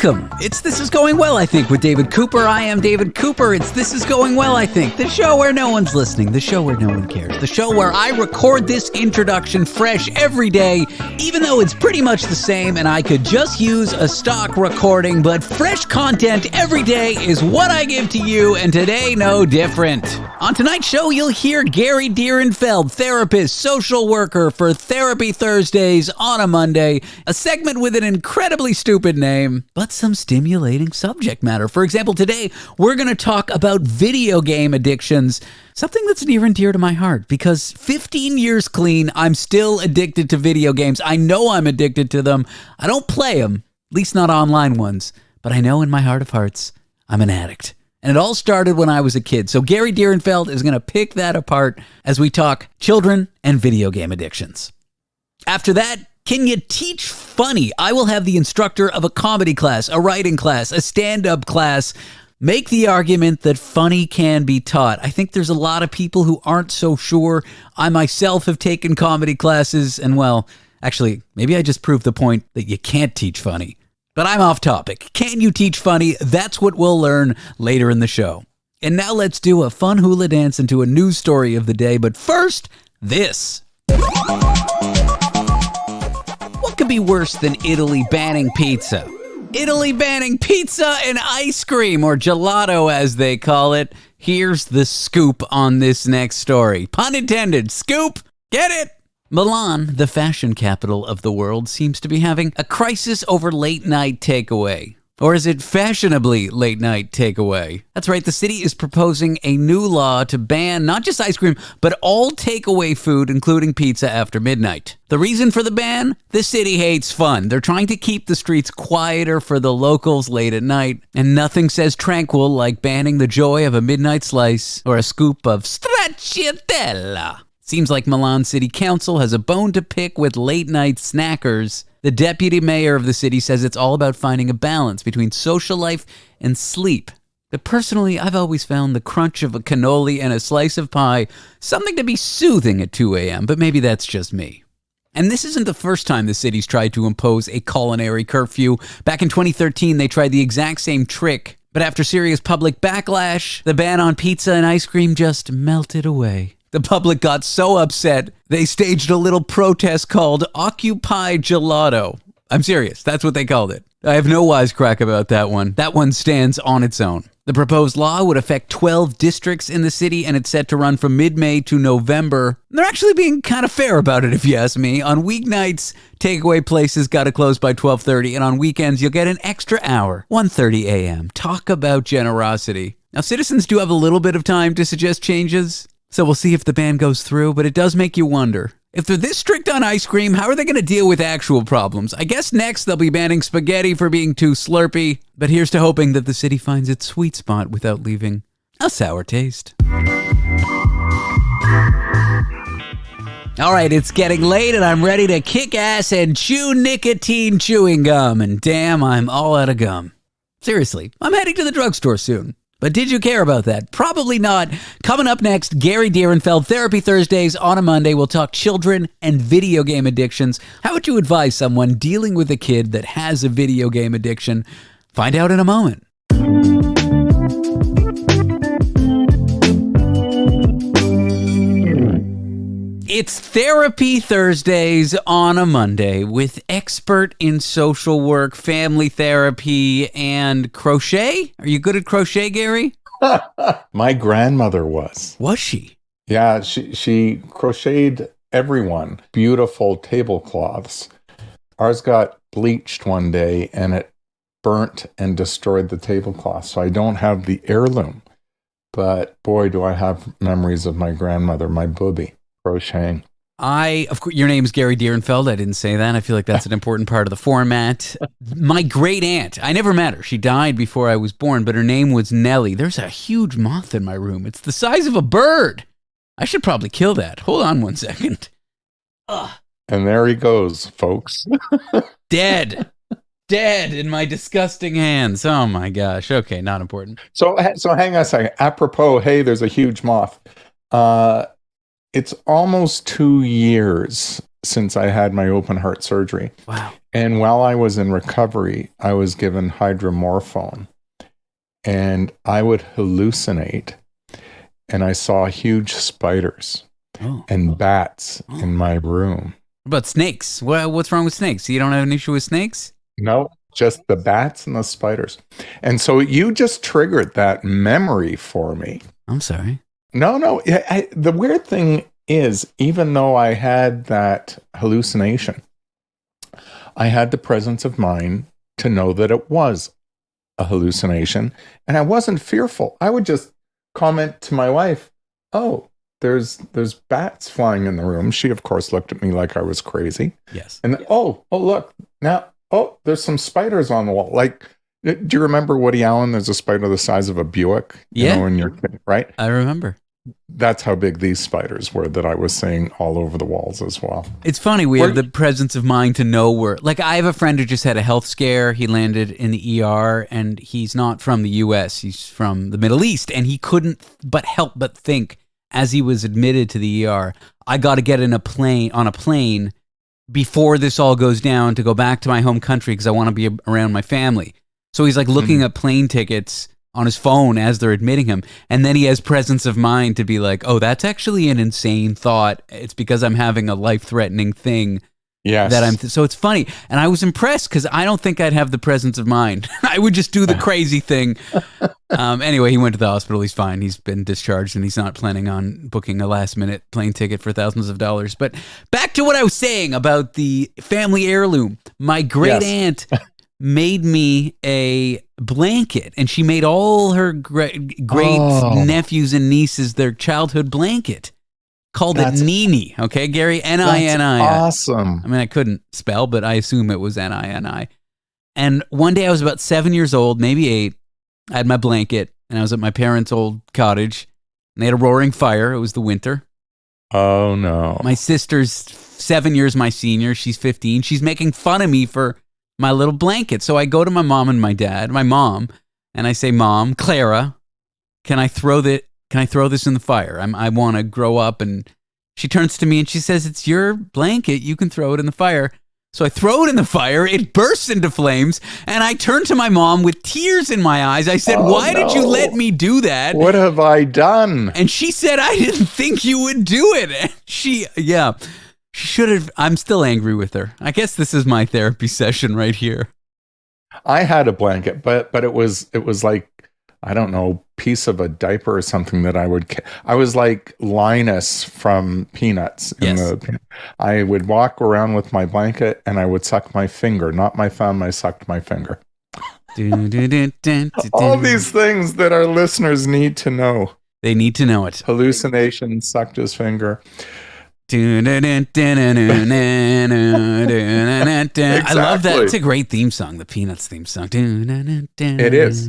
Welcome. It's This Is Going Well, I Think, with David Cooper. I am David Cooper. It's This Is Going Well, I Think, the show where no one's listening, the show where no one cares, the show where I record this introduction fresh every day, even though it's pretty much the same and I could just use a stock recording, but fresh content every day is what I give to you, and today no different. On tonight's show, you'll hear Gary Direnfeld, therapist, social worker for Therapy Thursdays on a Monday, a segment with an incredibly stupid name, but some stimulating subject matter. For example, today, we're going to talk about video game addictions, something that's near and dear to my heart, because 15 years clean, I'm still addicted to video games. I know I'm addicted to them. I don't play them, at least not online ones, but I know in my heart of hearts, I'm an addict. And it all started when I was a kid. So Gary Direnfeld is going to pick that apart as we talk children and video game addictions. After that, can you teach funny? I will have the instructor of a comedy class, a writing class, a stand-up class make the argument that funny can be taught. I think there's a lot of people who aren't so sure. I myself have taken comedy classes, and well, actually, maybe I just proved the point that you can't teach funny. But I'm off topic. Can you teach funny? That's what we'll learn later in the show. And now let's do a fun hula dance into a news story of the day. But first, this. What could be worse than Italy banning pizza? Italy banning pizza and ice cream, or gelato as they call it. Here's the scoop on this next story. Pun intended. Scoop. Get it? Milan, the fashion capital of the world, seems to be having a crisis over late-night takeaway. Or is it fashionably late-night takeaway? That's right, the city is proposing a new law to ban not just ice cream, but all takeaway food, including pizza, after midnight. The reason for the ban? The city hates fun. They're trying to keep the streets quieter for the locals late at night, and nothing says tranquil like banning the joy of a midnight slice or a scoop of stracciatella. Seems like Milan City Council has a bone to pick with late-night snackers. The deputy mayor of the city says it's all about finding a balance between social life and sleep. But personally, I've always found the crunch of a cannoli and a slice of pie something to be soothing at 2 a.m., but maybe that's just me. And this isn't the first time the city's tried to impose a culinary curfew. Back in 2013, they tried the exact same trick. But after serious public backlash, the ban on pizza and ice cream just melted away. The public got so upset, they staged a little protest called Occupy Gelato. I'm serious, that's what they called it. I have no wisecrack about that one. That one stands on its own. The proposed law would affect 12 districts in the city, and it's set to run from mid-May to November. They're actually being kind of fair about it, if you ask me. On weeknights, takeaway places got to close by 12:30, and on weekends, you'll get an extra hour, 1:30 a.m. Talk about generosity. Now, citizens do have a little bit of time to suggest changes, so we'll see if the ban goes through, but it does make you wonder. If they're this strict on ice cream, how are they going to deal with actual problems? I guess next they'll be banning spaghetti for being too slurpy, but here's to hoping that the city finds its sweet spot without leaving a sour taste. All right, it's getting late and I'm ready to kick ass and chew nicotine chewing gum, and damn, I'm all out of gum. Seriously, I'm heading to the drugstore soon. But did you care about that? Probably not. Coming up next, Gary Direnfeld, Therapy Thursdays on a Monday. We'll talk children and video game addictions. How would you advise someone dealing with a kid that has a video game addiction? Find out in a moment. It's Therapy Thursdays on a Monday with expert in social work, family therapy, and crochet. Are you good at crochet, Gary? My grandmother was. Was she? Yeah, she crocheted everyone beautiful tablecloths. Ours got bleached one day and it burnt and destroyed the tablecloth. So I don't have the heirloom. But boy, do I have memories of my grandmother, my booby, crocheting. Of course, your name is Gary Direnfeld. I didn't say that. I feel like that's an important part of the format. My great aunt, I never met her. She died before I was born, but her name was Nellie. There's a huge moth in my room. It's the size of a bird. I should probably kill that. Hold on one second. Ugh. And there he goes, folks. Dead. Dead in my disgusting hands. Oh my gosh. Okay, not important. So hang on a second. Apropos, hey, there's a huge moth. It's almost 2 years since I had my open heart surgery. Wow. And while I was in recovery, I was given hydromorphone, and I would hallucinate, and I saw huge spiders and bats in my room. What about snakes? What's wrong with snakes? You don't have an issue with snakes? No, just the bats and the spiders. And so you just triggered that memory for me. I'm sorry. No. The weird thing is, even though I had that hallucination, I had the presence of mind to know that it was a hallucination, and I wasn't fearful. I would just comment to my wife, "Oh, there's bats flying in the room." She, of course, looked at me like I was crazy. Yes. And then, oh, look, now, there's some spiders on the wall. Like, do you remember Woody Allen? There's a spider the size of a Buick. Yeah. You know, in your kid, right? I remember. That's how big these spiders were that I was seeing all over the walls as well. It's funny. We have the presence of mind to know where, like, I have a friend who just had a health scare. He landed in the ER, and he's not from the U.S. He's from the Middle East, and he couldn't help but think as he was admitted to the ER, I got to get on a plane before this all goes down to go back to my home country because I want to be around my family. So he's like looking at plane tickets on his phone as they're admitting him. And then he has presence of mind to be like, oh, that's actually an insane thought. It's because I'm having a life-threatening thing. Yes. So it's funny. And I was impressed because I don't think I'd have the presence of mind. I would just do the crazy thing. Anyway, he went to the hospital. He's fine. He's been discharged, and he's not planning on booking a last-minute plane ticket for thousands of dollars. But back to what I was saying about the family heirloom. My great aunt made me a blanket, and she made all her great nephews and nieces their childhood blanket. Called it Nini, okay, Gary? N-I-N-I. Awesome. I mean, I couldn't spell, but I assume it was N-I-N-I. And one day I was about 7 years old, maybe 8. I had my blanket, and I was at my parents' old cottage, and they had a roaring fire. It was the winter. Oh, no. My sister's 7 years my senior. She's 15. She's making fun of me for my little blanket. So I go to my mom and my dad, my mom, and I say, Mom, Clara, can I throw this in the fire? I want to grow up. And she turns to me and she says, it's your blanket. You can throw it in the fire. So I throw it in the fire. It bursts into flames. And I turn to my mom with tears in my eyes. I said, why did you let me do that? What have I done? And she said, I didn't think you would do it. And she should have. I'm still angry with her. I guess this is my therapy session right here. I had a blanket, but it was like, I don't know, piece of a diaper or something that I was like Linus from Peanuts. I would walk around with my blanket and I would suck my finger, not my thumb. I sucked my finger. All these things that our listeners need to know. They need to know it. Hallucination, sucked his finger. Exactly. I love that. It's a great theme song, the Peanuts theme song. It is.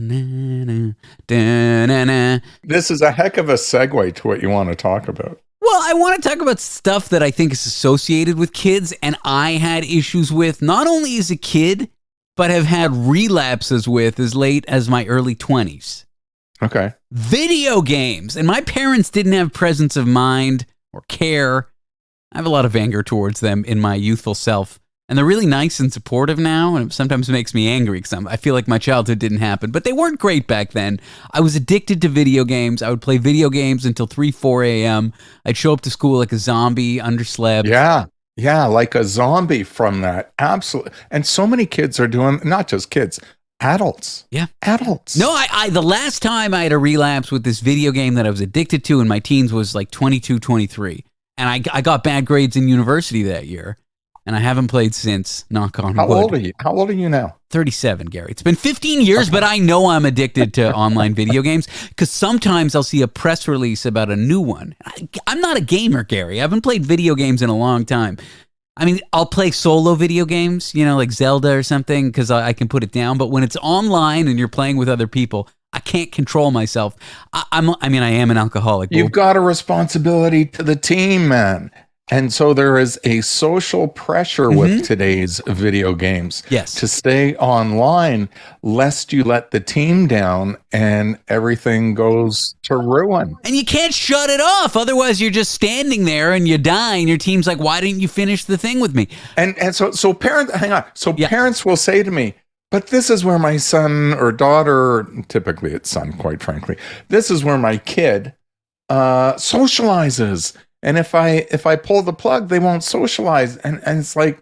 This is a heck of a segue to what you want to talk about. Well, I want to talk about stuff that I think is associated with kids, and I had issues with not only as a kid, but have had relapses with as late as my early 20s. Okay. Video games. And my parents didn't have presence of mind or care. I have a lot of anger towards them in my youthful self. And they're really nice and supportive now, and it sometimes makes me angry because I feel like my childhood didn't happen. But they weren't great back then. I was addicted to video games. I would play video games until 3, 4 a.m. I'd show up to school like a zombie, underslept. Yeah, like a zombie from that. Absolutely. And so many kids are doing, not just kids, adults. Yeah. Adults. No, I the last time I had a relapse with this video game that I was addicted to in my teens was like 22, 23. And I got bad grades in university that year. And I haven't played since, knock on wood. How old are you now? 37, Gary. It's been 15 years, but I know I'm addicted to online video games because sometimes I'll see a press release about a new one. I'm not a gamer, Gary. I haven't played video games in a long time. I mean, I'll play solo video games, like Zelda or something, because I can put it down. But when it's online and you're playing with other people, I can't control myself. I am an alcoholic. You've got a responsibility to the team, man. And so there is a social pressure with today's video games Yes. to stay online, lest you let the team down and everything goes to ruin. And you can't shut it off. Otherwise, you're just standing there and you die, and your team's like, why didn't you finish the thing with me? And so parents, hang on. So parents will say to me, but this is where my son or daughter, typically it's son, quite frankly, this is where my kid socializes. And if I pull the plug, they won't socialize. And it's like,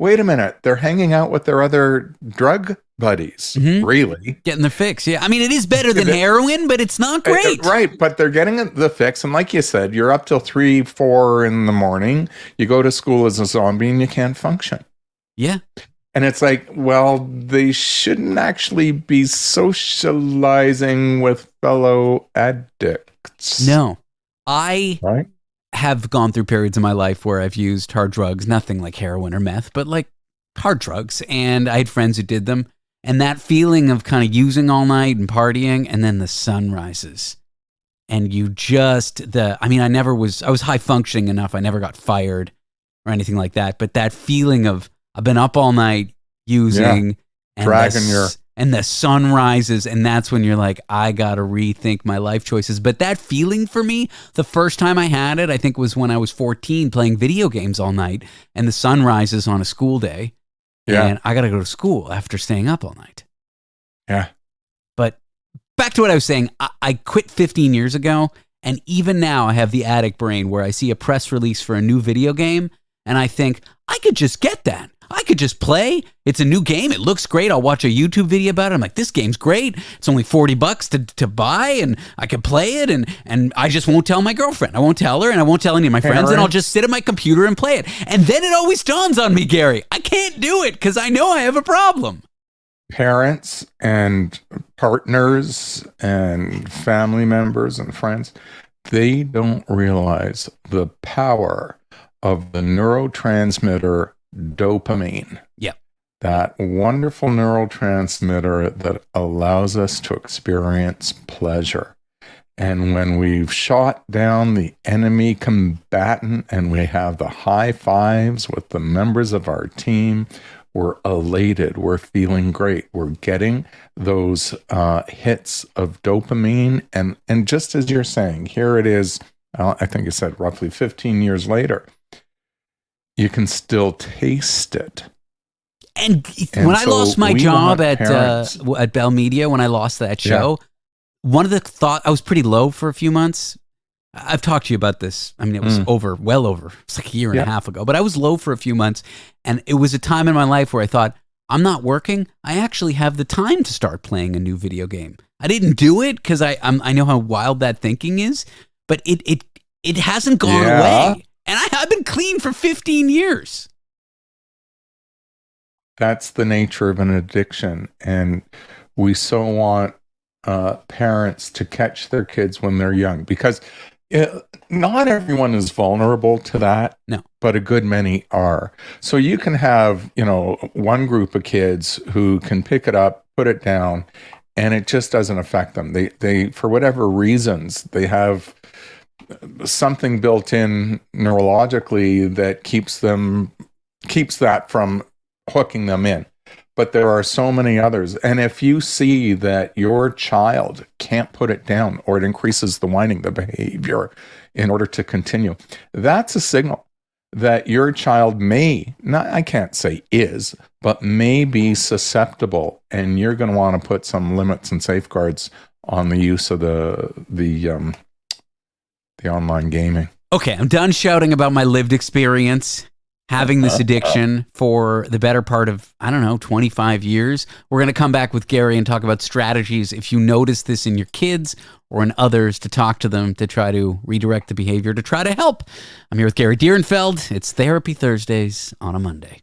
wait a minute, they're hanging out with their other drug buddies, really. Getting the fix, yeah. I mean, it is better than heroin, but it's not great. Right, but they're getting the fix. And like you said, you're up till 3, 4 in the morning. You go to school as a zombie and you can't function. Yeah. And it's like, well, they shouldn't actually be socializing with fellow addicts. No. I Right? have gone through periods in my life where I've used hard drugs, nothing like heroin or meth, but like hard drugs. And I had friends who did them. And that feeling of kind of using all night and partying, and then the sun rises. And you just, I was high functioning enough. I never got fired or anything like that. But that feeling of, I've been up all night using, and the sun rises, and that's when you're like, I gotta rethink my life choices. But that feeling for me, the first time I had it, I think was when I was 14 playing video games all night, and the sun rises on a school day, and I gotta go to school after staying up all night. Yeah. But back to what I was saying, I quit 15 years ago, and even now I have the addict brain where I see a press release for a new video game, and I think, I could just get that. I could just play. It's a new game. It looks great. I'll watch a YouTube video about it. I'm like, this game's great. It's only $40 to buy, and I can play it, and I just won't tell my girlfriend. I won't tell her, and I won't tell any of my friends, and I'll just sit at my computer and play it. And then it always dawns on me, Gary, I can't do it because I know I have a problem. Parents and partners and family members and friends, they don't realize the power of the neurotransmitter dopamine. Yeah. That wonderful neurotransmitter that allows us to experience pleasure. And when we've shot down the enemy combatant and we have the high fives with the members of our team, we're elated. We're feeling great. We're getting those hits of dopamine. And just as you're saying, here it is, I think you said roughly 15 years later, you can still taste it. And when I lost my job at Bell Media, when I lost that show, one of the thoughts, I was pretty low for a few months. I've talked to you about this. I mean, it was well over. It's like a year and a half ago. But I was low for a few months. And it was a time in my life where I thought, I'm not working. I actually have the time to start playing a new video game. I didn't do it because I know how wild that thinking is. But it hasn't gone away. And I've been clean for 15 years. That's the nature of an addiction. And we so want parents to catch their kids when they're young, because not everyone is vulnerable to that. No. But a good many are. So you can have, one group of kids who can pick it up, put it down, and it just doesn't affect them. They for whatever reasons, they have something built in neurologically that keeps that from hooking them in. But there are so many others. And if you see that your child can't put it down, or it increases the whining, the behavior in order to continue, that's a signal that your child I can't say is, but may be susceptible. And you're going to want to put some limits and safeguards on the use of the online gaming. Okay, I'm done shouting about my lived experience having this addiction for the better part of, 25 years. We're going to come back with Gary and talk about strategies if you notice this in your kids or in others, to talk to them, to try to redirect the behavior, to try to help. I'm here with Gary Direnfeld. It's Therapy Thursdays on a Monday.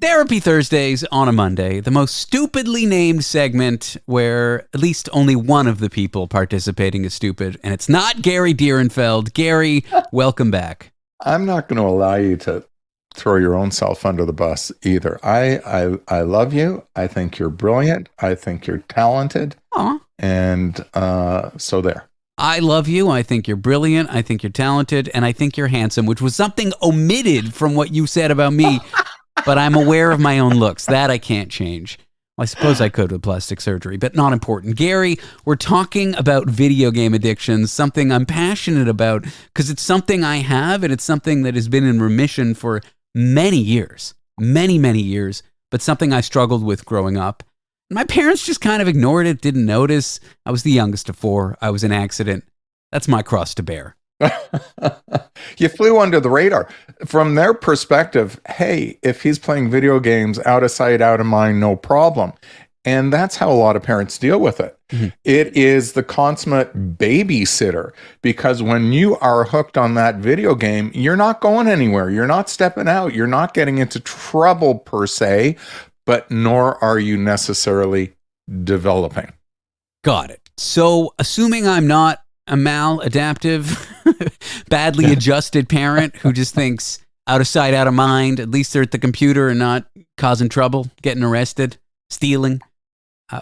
Therapy Thursdays on a Monday, the most stupidly named segment where at least only one of the people participating is stupid, and it's not Gary Direnfeld. Gary, welcome back. I'm not going to allow you to throw your own self under the bus either. I love you. I think you're brilliant. I think you're talented. Aw. And so there. I love you. I think you're brilliant. I think you're talented. And I think you're handsome, which was something omitted from what you said about me. But I'm aware of my own looks. That I can't change. Well, I suppose I could with plastic surgery, but not important. Gary, we're talking about video game addictions, something I'm passionate about because it's something I have and it's something that has been in remission for many years, many years, but something I struggled with growing up. My parents just kind of ignored it, didn't notice. I was the youngest of four. I was an accident. That's my cross to bear. You flew under the radar. From their perspective, hey, if he's playing video games, out of sight, out of mind, no problem. And that's how a lot of parents deal with it. Mm-hmm. It is the consummate babysitter, because when you are hooked on that video game, you're not going anywhere. You're not stepping out. You're not getting into trouble per se, but nor are you necessarily developing. Got it. So assuming I'm not a maladaptive, badly adjusted parent who just thinks out of sight, out of mind, at least they're at the computer and not causing trouble, getting arrested, stealing.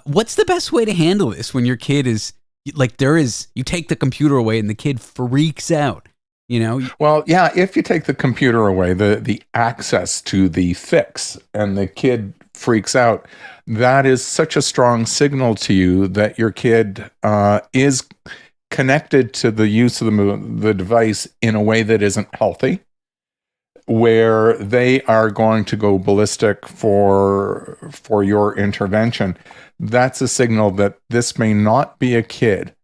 What's the best way to handle this when your kid is like, you take the computer away and the kid freaks out, you know? Well, yeah, if you take the computer away, the access to the fix, and the kid freaks out, that is such a strong signal to you that your kid is connected to the use of the device in a way that isn't healthy, where they are going to go ballistic for your intervention. That's a signal that this may not be a kid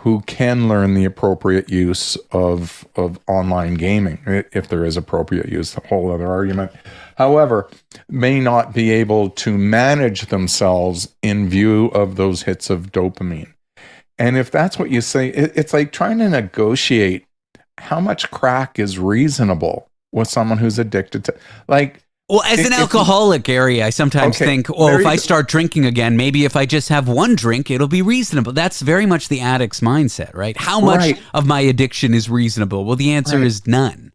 who can learn the appropriate use of online gaming, if there is appropriate use, a whole other argument. However, may not be able to manage themselves in view of those hits of dopamine. And if that's what you say, it's like trying to negotiate how much crack is reasonable with someone who's addicted to, like. Well, as an alcoholic, Gary, I sometimes think, if I start drinking again, maybe if I just have one drink, it'll be reasonable. That's very much the addict's mindset, right? How much of my addiction is reasonable? Well, the answer is none.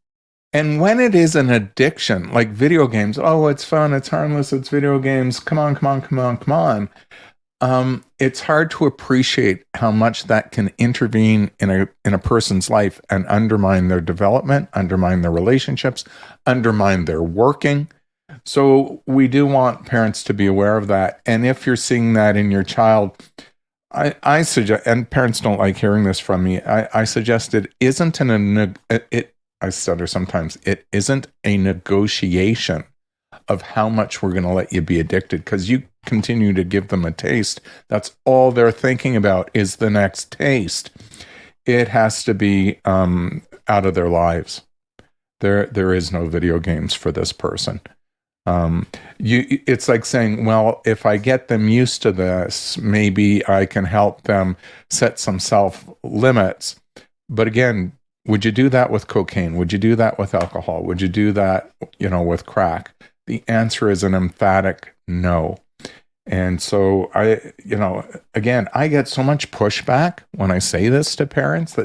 And when it is an addiction, like video games, oh, it's fun, it's harmless, it's video games, come on. It's hard to appreciate how much that can intervene in a person's life and undermine their development, undermine their relationships, undermine their working. So we do want parents to be aware of that. And if you're seeing that in your child, I suggest, and parents don't like hearing this from me, I suggest it isn't I stutter sometimes, it isn't a negotiation of how much we're going to let you be addicted, because you continue to give them a taste. That's all they're thinking about is the next taste. It has to be out of their lives. There is no video games for this person. It's like saying, well, if I get them used to this, maybe I can help them set some self limits. But again, would you do that with cocaine? Would you do that with alcohol? Would you do that, with crack? The answer is an emphatic no. And so I get so much pushback when I say this to parents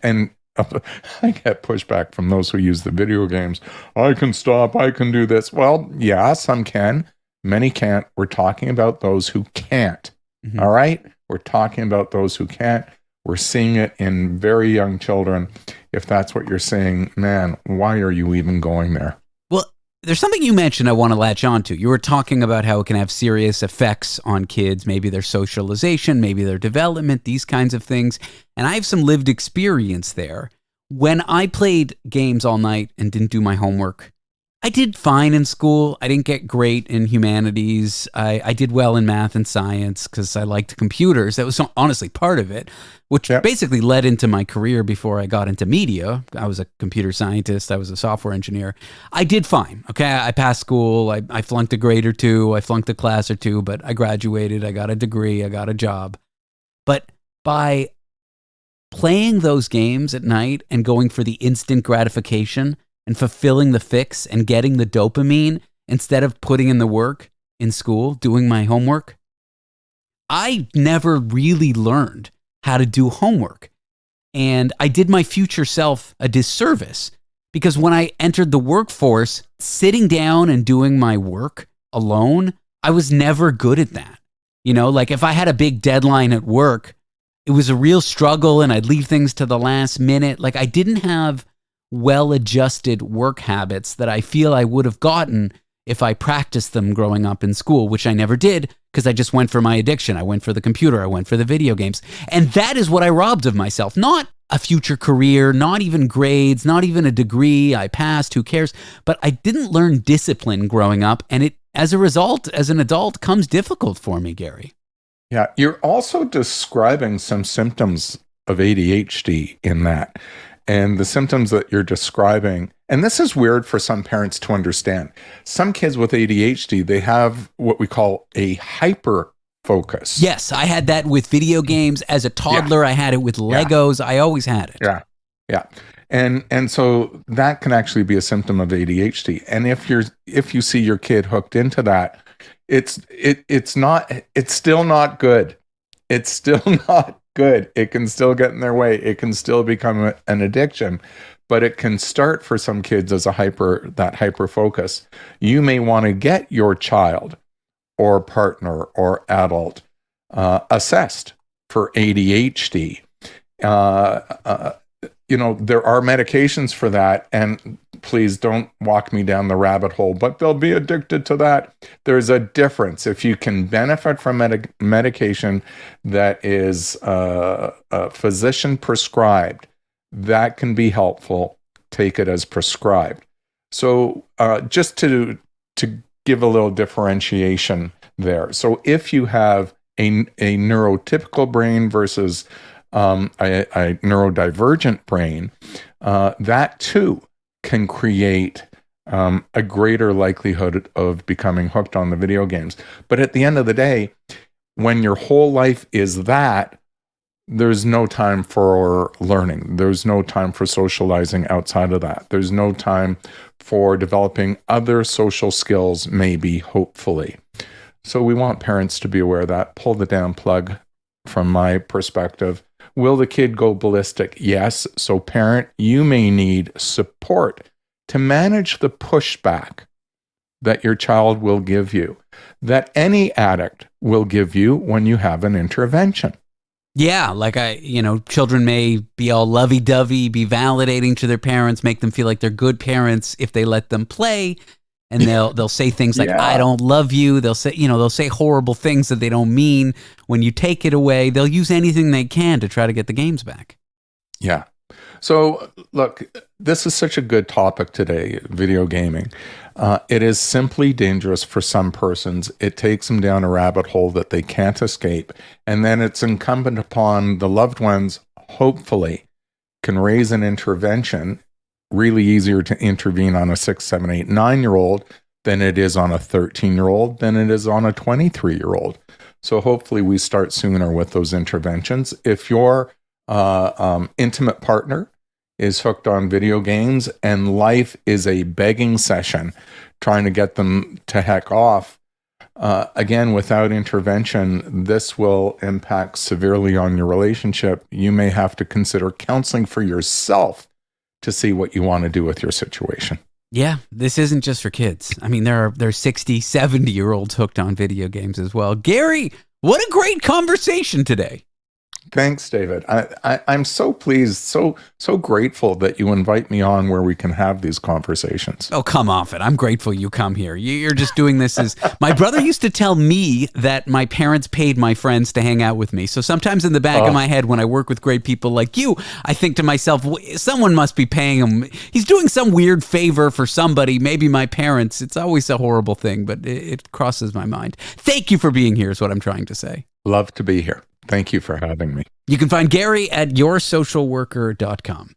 and I get pushback from those who use the video games. I can stop. I can do this. Well, yeah, some can. Many can't. We're talking about those who can't. Mm-hmm. All right? We're talking about those who can't. We're seeing it in very young children. If that's what you're saying, man, why are you even going there? Well, there's something you mentioned I want to latch on to. You were talking about how it can have serious effects on kids, maybe their socialization, maybe their development, these kinds of things. And I have some lived experience there. When I played games all night and didn't do my homework, I did fine in school. I didn't get great in humanities. I did well in math and science because I liked computers. That was honestly part of it, which basically led into my career before I got into media. I was a computer scientist. I was a software engineer. I did fine. Okay, I passed school. I flunked a grade or two. I flunked a class or two, but I graduated. I got a degree. I got a job. But by playing those games at night and going for the instant gratification and fulfilling the fix and getting the dopamine instead of putting in the work in school, doing my homework, I never really learned how to do homework. And I did my future self a disservice because when I entered the workforce, sitting down and doing my work alone, I was never good at that. Like if I had a big deadline at work, it was a real struggle and I'd leave things to the last minute. Like I didn't have well-adjusted work habits that I feel I would have gotten if I practiced them growing up in school, which I never did because I just went for my addiction. I went for the computer. I went for the video games. And that is what I robbed of myself. Not a future career, not even grades, not even a degree I passed, who cares? But I didn't learn discipline growing up. And it, as a result, as an adult, comes difficult for me, Gary. Yeah, you're also describing some symptoms of ADHD in that. And the symptoms that you're describing, and this is weird for some parents to understand. Some kids with ADHD, they have what we call a hyper focus. Yes, I had that with video games. As a toddler, I had it with Legos. I always had it. Yeah. And so that can actually be a symptom of ADHD. And if you see your kid hooked into that, it's still not good. It's still not good. It can still get in their way. It can still become an addiction, but it can start for some kids as that hyper focus. You may want to get your child or partner or adult assessed for ADHD. There are medications for that, and please don't walk me down the rabbit hole, but they'll be addicted to that. There's a difference. If you can benefit from medication that is physician prescribed, that can be helpful. Take it as prescribed. So just to give a little differentiation there. So if you have a neurotypical brain versus a neurodivergent brain, that too can create a greater likelihood of becoming hooked on the video games. But at the end of the day, when your whole life is that, there's no time for learning. There's no time for socializing outside of that. There's no time for developing other social skills, maybe, hopefully. So we want parents to be aware of that. Pull the damn plug from my perspective. Will the kid go ballistic? Yes. So parent, you may need support to manage the pushback that your child will give you, that any addict will give you when you have an intervention. Yeah, like children may be all lovey-dovey, be validating to their parents, make them feel like they're good parents if they let them play, and they'll say things like, "I don't love you." They'll say horrible things that they don't mean. When you take it away, they'll use anything they can to try to get the games back. Yeah. So look, this is such a good topic today, video gaming. It is simply dangerous for some persons. It takes them down a rabbit hole that they can't escape. And then it's incumbent upon the loved ones, hopefully, can raise an intervention. Really easier to intervene on a 6, 7, 8, 9-year-old than it is on a 13-year-old, than it is on a 23-year-old. So hopefully we start sooner with those interventions. If your intimate partner is hooked on video games and life is a begging session trying to get them to heck off, again, without intervention, this will impact severely on your relationship. You may have to consider counseling for yourself to see what you want to do with your situation. Yeah, this isn't just for kids. I mean, there are 60, 70-year-olds hooked on video games as well. Gary, what a great conversation today. Thanks, David. I'm so pleased, so grateful that you invite me on where we can have these conversations. Oh, come off it. I'm grateful you come here. You're just doing this as... My brother used to tell me that my parents paid my friends to hang out with me. So sometimes in the back of my head, when I work with great people like you, I think to myself, someone must be paying him. He's doing some weird favor for somebody, maybe my parents. It's always a horrible thing, but it crosses my mind. Thank you for being here is what I'm trying to say. Love to be here. Thank you for having me. You can find Gary at yoursocialworker.com.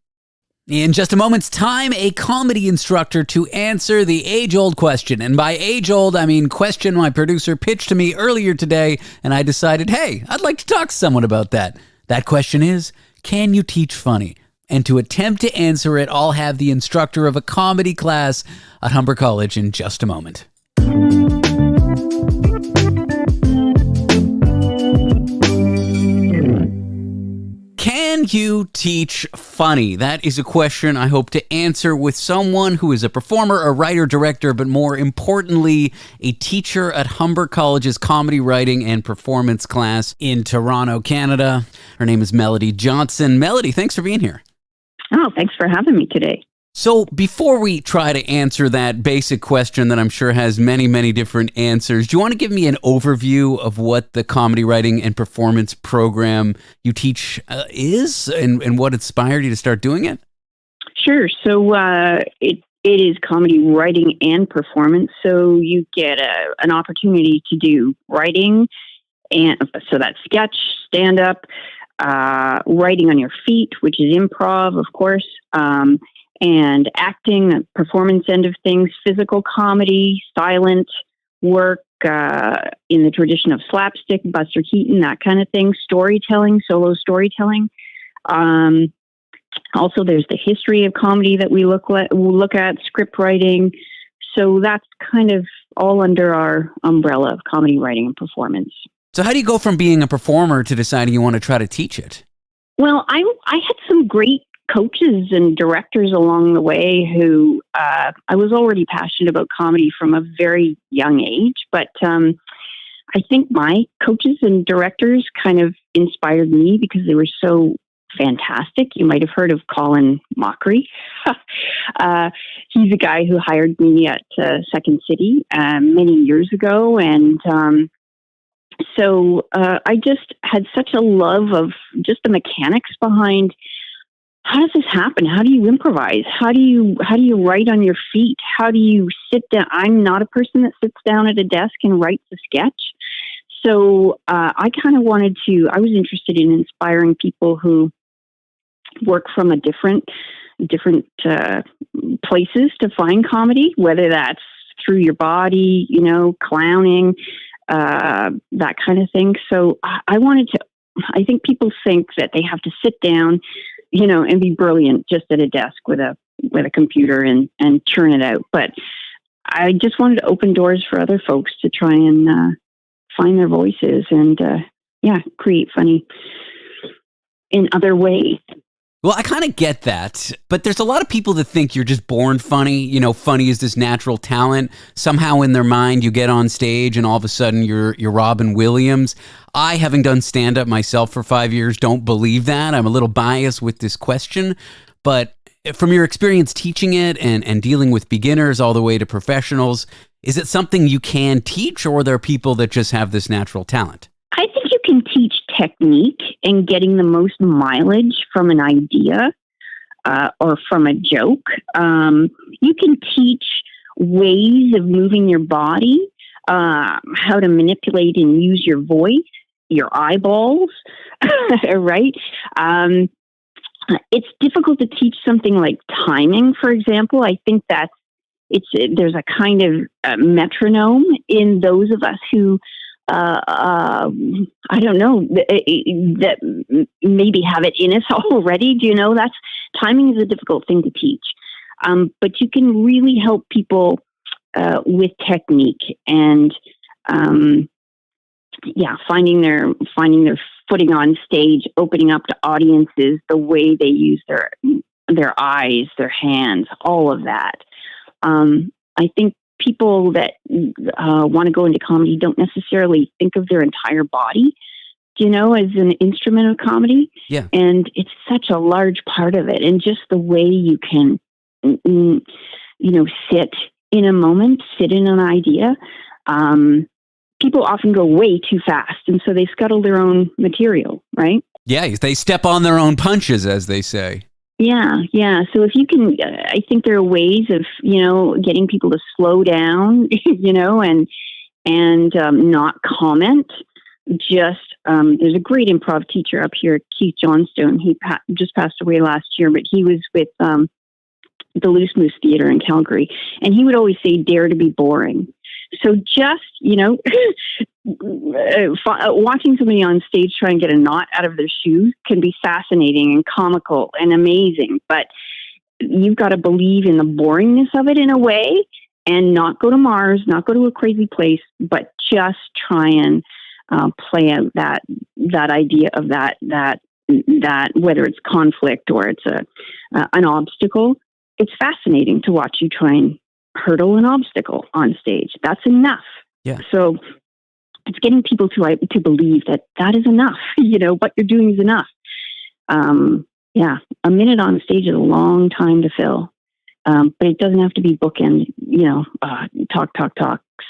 In just a moment's time, a comedy instructor to answer the age-old question. And by age-old, I mean question my producer pitched to me earlier today, and I decided, hey, I'd like to talk to someone about that. That question is, can you teach funny? And to attempt to answer it, I'll have the instructor of a comedy class at Humber College in just a moment. Can you teach funny? That is a question I hope to answer with someone who is a performer, a writer, director, but more importantly, a teacher at Humber College's comedy writing and performance class in Toronto, Canada. Her name is Melody Johnson. Melody, thanks for being here. Oh, thanks for having me today. So before we try to answer that basic question that I'm sure has many, many different answers, do you want to give me an overview of what the comedy writing and performance program you teach is and what inspired you to start doing it? Sure. So it is comedy writing and performance. So you get an opportunity to do writing, and so that's sketch, stand-up, writing on your feet, which is improv, of course, and acting, the performance end of things, physical comedy, silent work in the tradition of slapstick, Buster Keaton, that kind of thing, storytelling, solo storytelling. Also, there's the history of comedy that we look at, script writing. So that's kind of all under our umbrella of comedy writing and performance. So how do you go from being a performer to deciding you want to try to teach it? Well, I had some great coaches and directors along the way who I was already passionate about comedy from a very young age, but I think my coaches and directors kind of inspired me because they were so fantastic. You might have heard of Colin Mockery. He's a guy who hired me at Second City many years ago, and so I just had such a love of just the mechanics behind how does this happen? How do you improvise? How do you write on your feet? How do you sit down? I'm not a person that sits down at a desk and writes a sketch. So I kind of I was interested in inspiring people who work from a different places to find comedy, whether that's through your body, clowning, that kind of thing. So I think people think that they have to sit down, and be brilliant just at a desk with a computer and churn it out. But I just wanted to open doors for other folks to try and find their voices and, create funny in other ways. Well, I kind of get that, but there's a lot of people that think you're just born funny. Funny is this natural talent. Somehow in their mind, you get on stage and all of a sudden you're Robin Williams. I, having done stand-up myself for 5 years, don't believe that. I'm a little biased with this question, but from your experience teaching it and dealing with beginners all the way to professionals, is it something you can teach, or are there people that just have this natural talent? I think you can teach technique and getting the most mileage from an idea or from a joke. You can teach ways of moving your body, how to manipulate and use your voice, your eyeballs, right? It's difficult to teach something like timing, for example. I think there's a kind of metronome in those of us who I don't know, that maybe have it in us already. Do you know that's timing is a difficult thing to teach. But you can really help people with technique and finding their footing on stage, opening up to audiences, the way they use their eyes, their hands, all of that. I think people that want to go into comedy don't necessarily think of their entire body, as an instrument of comedy. Yeah. And it's such a large part of it. And just the way you can, sit in a moment, sit in an idea. People often go way too fast. And so they scuttle their own material, right? Yeah, they step on their own punches, as they say. Yeah. So if you can, I think there are ways of, getting people to slow down, and not comment. Just, there's a great improv teacher up here, Keith Johnstone. He just passed away last year, but he was with the Loose Moose Theater in Calgary. And he would always say, dare to be boring. So just, watching somebody on stage try and get a knot out of their shoes can be fascinating and comical and amazing. But you've got to believe in the boringness of it in a way and not go to Mars, not go to a crazy place, but just try and play out that idea of that that whether it's conflict or it's an obstacle, it's fascinating to watch you try and hurdle an obstacle on stage. That's enough. Yeah. So it's getting people to believe that is enough. What you're doing is enough. A minute on stage is a long time to fill. But it doesn't have to be bookend, talk.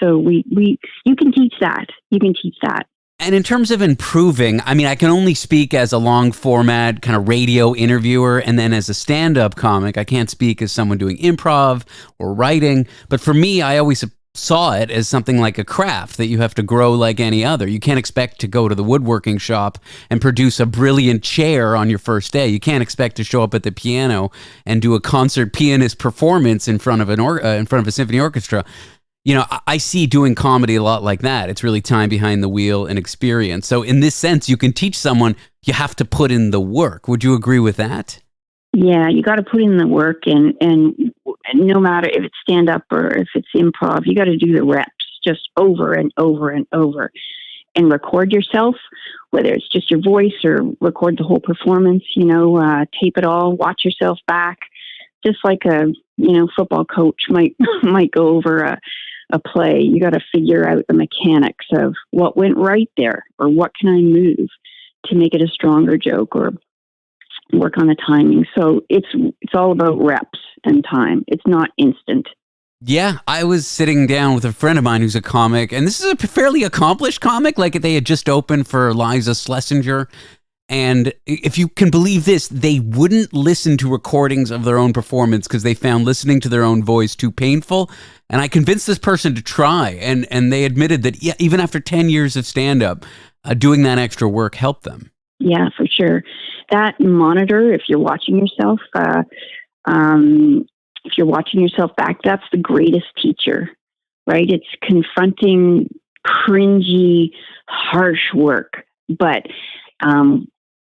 So you can teach that. You can teach that. And in terms of improving, I mean, I can only speak as a long format kind of radio interviewer, and then as a stand-up comic. I can't speak as someone doing improv or writing. But for me, I always saw it as something like a craft that you have to grow like any other. You can't expect to go to the woodworking shop and produce a brilliant chair on your first day. You can't expect to show up at the piano and do a concert pianist performance in front of a symphony orchestra. I see doing comedy a lot like that. It's really time behind the wheel and experience. So in this sense, you can teach someone, you have to put in the work. Would you agree with that? Yeah, you got to put in the work, and no matter if it's stand up or if it's improv, you got to do the reps just over and over and over, and record yourself, whether it's just your voice or record the whole performance. Tape it all, watch yourself back, just like a football coach might go over a play. You got to figure out the mechanics of what went right there, or what can I move to make it a stronger joke, or work on the timing. So it's all about reps and time. It's not instant. Yeah, I was sitting down with a friend of mine who's a comic, and this is a fairly accomplished comic. Like, they had just opened for Liza Schlesinger. And if you can believe this, they wouldn't listen to recordings of their own performance because they found listening to their own voice too painful. And I convinced this person to try, and they admitted that even after 10 years of stand-up, doing that extra work helped them. Yeah, for sure. That monitor, if you're watching yourself, back, that's the greatest teacher, right? It's confronting cringy, harsh work. But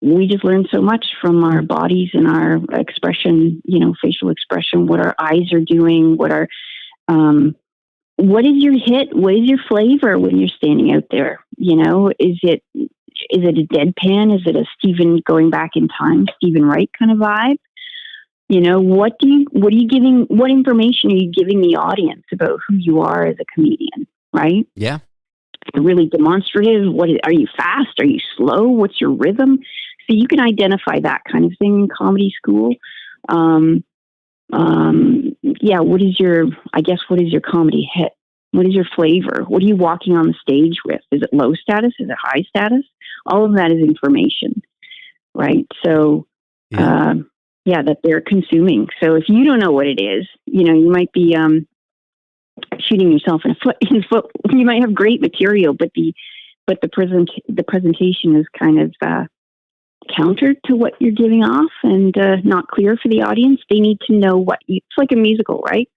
we just learn so much from our bodies and our expression, facial expression, what our eyes are doing, what is your hit? What is your flavor when you're standing out there? Is it a deadpan? Is it a Stephen going back in time, Stephen Wright kind of vibe? What information are you giving the audience about who you are as a comedian, right? Yeah. Really demonstrative. Are you fast? Are you slow? What's your rhythm? So you can identify that kind of thing in comedy school. What is your comedy hit? What is your flavor? What are you walking on the stage with? Is it low status? Is it high status? All of that is information, right? So, that they're consuming. So if you don't know what it is, you might be shooting yourself in the foot. You might have great material, but the presentation is kind of counter to what you're giving off, and not clear for the audience. They need to know it's like a musical, right?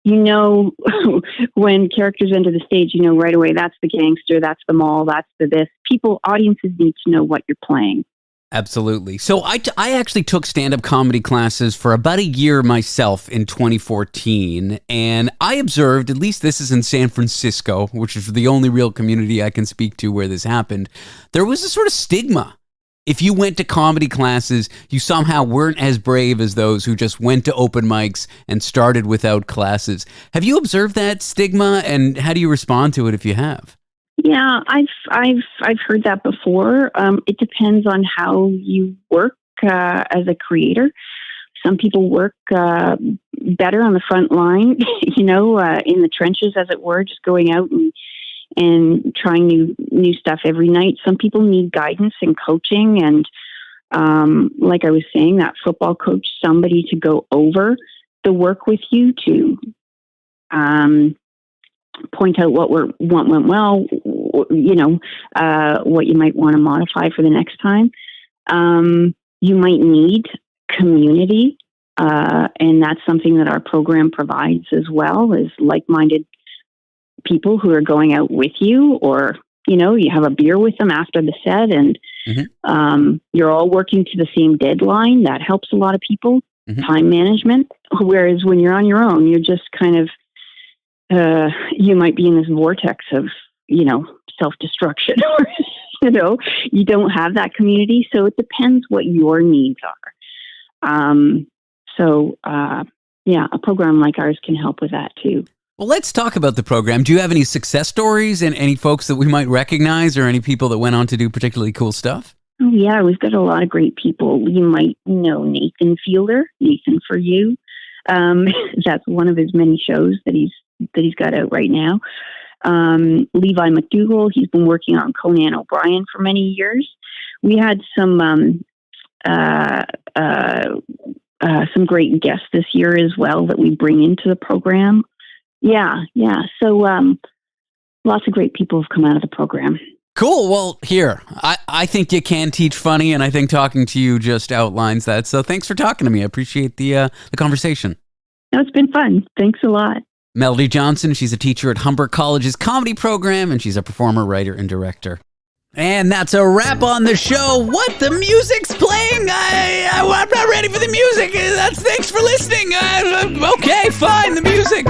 When characters enter the stage, right away, that's the gangster, that's the mall, that's the this. Audiences need to know what you're playing. Absolutely. So I actually took stand-up comedy classes for about a year myself in 2014, and I observed, at least this is in San Francisco, which is the only real community I can speak to where this happened, there was a sort of stigma. If you went to comedy classes, you somehow weren't as brave as those who just went to open mics and started without classes. Have you observed that stigma, and how do you respond to it if you have? Yeah, I've heard that before. It depends on how you work as a creator. Some people work better on the front line, in the trenches, as it were, just going out and trying new stuff every night. Some people need guidance and coaching, and like I was saying, that football coach, somebody to go over the work with you to point out what went well, what you might want to modify for the next time. You might need community, and that's something that our program provides as well, is like-minded people who are going out with you, or you have a beer with them after the set, and you're all working to the same deadline. That helps a lot of people. Time management. Whereas when you're on your own, you're just kind of you might be in this vortex of self-destruction, You don't have that community. So it depends what your needs are. A program like ours can help with that too. Well, let's talk about the program. Do you have any success stories and any folks that we might recognize or any people that went on to do particularly cool stuff? Oh, yeah, we've got a lot of great people. You might know Nathan Fielder, Nathan for You. That's one of his many shows that he's got out right now. Levi McDougall, he's been working on Conan O'Brien for many years. We had some great guests this year as well that we bring into the program. Yeah. So lots of great people have come out of the program. Cool. Well, here, I think you can teach funny, and I think talking to you just outlines that. So thanks for talking to me. I appreciate the conversation. No, it's been fun. Thanks a lot. Melody Johnson, she's a teacher at Humber College's comedy program, and she's a performer, writer, and director. And that's a wrap on the show. What? The music's playing? I'm not ready for the music. Thanks for listening. Okay, fine, the music.